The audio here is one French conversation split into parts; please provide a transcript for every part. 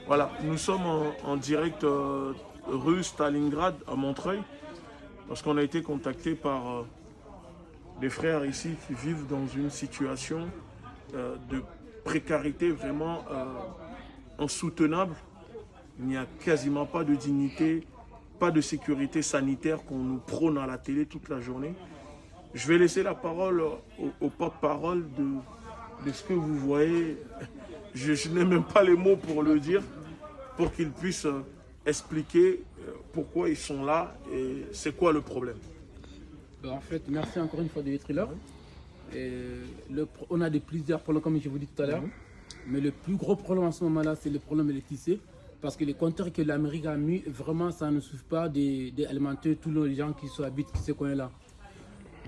Voilà, nous sommes en direct rue Stalingrad à Montreuil, parce qu'on a été contacté par des frères ici qui vivent dans une situation de précarité vraiment insoutenable. Il n'y a quasiment pas de dignité, pas de sécurité sanitaire qu'on nous prône à la télé toute la journée. Je vais laisser la parole au porte-parole de ce que vous voyez. Je n'ai même pas les mots pour le dire, pour qu'ils puissent expliquer pourquoi ils sont là et c'est quoi le problème. En fait, merci encore une fois d'être là. On a plusieurs problèmes, comme je vous dis tout à l'heure. Mais le plus gros problème en ce moment-là, c'est le problème électricité. Parce que les compteurs que l'Amérique a mis, vraiment, ça ne suffit pas d'alimenter tous les gens qui habitent ce coin-là.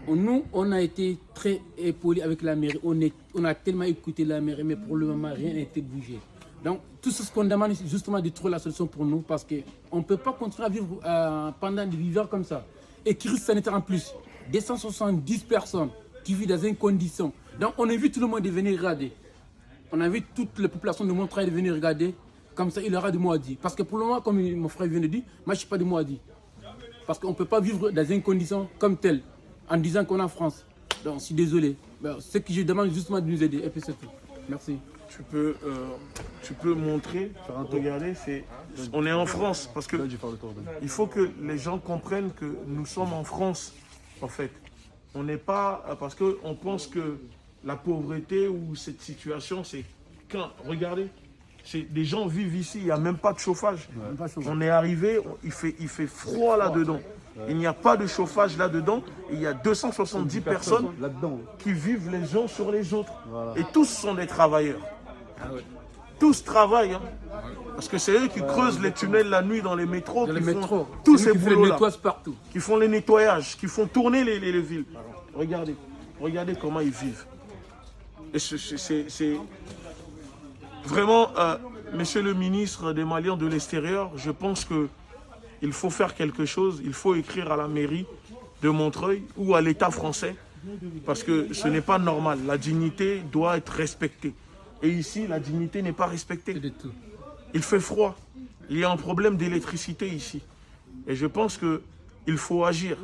Nous, on a été très épaulés avec la mairie. On a tellement écouté la mairie, mais pour le moment, rien n'a été bougé. Donc, tout ce qu'on demande, c'est justement de trouver la solution pour nous. Parce qu'on ne peut pas continuer à vivre pendant des hivers comme ça. Et crise sanitaire en plus. 270 personnes qui vivent dans une condition. Donc, on invite tout le monde de venir regarder. On invite toute la population de Montreuil de venir regarder. Comme ça, il aura du mot à dire. Parce que pour le moment, comme mon frère vient de dire, moi, je n'ai pas de mot à dire. Parce qu'on ne peut pas vivre dans une condition comme telle, en disant qu'on est en France. Donc, je suis désolé. Ce que je demande justement de nous aider. Et puis c'est tout. Merci. Tu peux montrer, regarder, on est en France. Parce que il faut que les gens comprennent que nous sommes en France, en fait. On n'est pas... Parce qu'on pense que la pauvreté ou cette situation, c'est... Regardez. Des gens vivent ici, il n'y a même pas de chauffage. On est arrivé, il fait froid là-dedans. Il n'y a pas de chauffage là-dedans. Il y a 270 personnes qui vivent les uns sur les autres. Et tous sont des travailleurs. Tous travaillent. Hein. Parce que c'est eux qui creusent les tunnels la nuit dans les métros. Font tous ces boulots-là. Qui font les nettoyages, qui font tourner les villes. Regardez comment ils vivent. Et c'est... Vraiment, monsieur le ministre des Maliens de l'extérieur, je pense qu'il faut faire quelque chose. Il faut écrire à la mairie de Montreuil ou à l'État français parce que ce n'est pas normal. La dignité doit être respectée. Et ici, la dignité n'est pas respectée. Il fait froid. Il y a un problème d'électricité ici. Et je pense qu'il faut agir.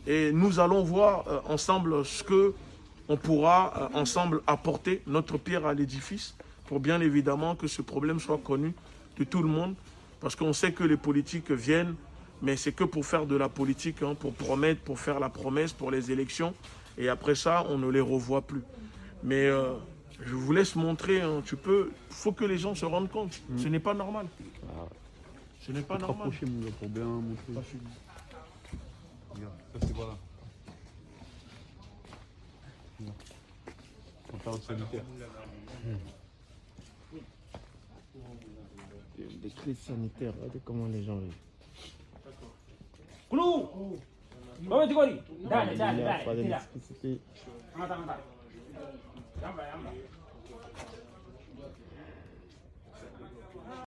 Et nous allons voir ensemble ce qu'on pourra ensemble apporter, notre pierre à l'édifice, pour bien évidemment que ce problème soit connu de tout le monde. Parce qu'on sait que les politiques viennent, mais c'est que pour faire de la politique, hein, pour promettre, pour faire la promesse, pour les élections. Et après ça, on ne les revoit plus. Mais je vous laisse montrer, hein, faut que les gens se rendent compte. Ce n'est pas normal. Ce n'est pas normal. Pour bien montrer. Regarde, ça c'est voilà. On parle de sanitaire. Des crises sanitaires, regardez comment les gens vivent. Il n'y a pas d'électricité.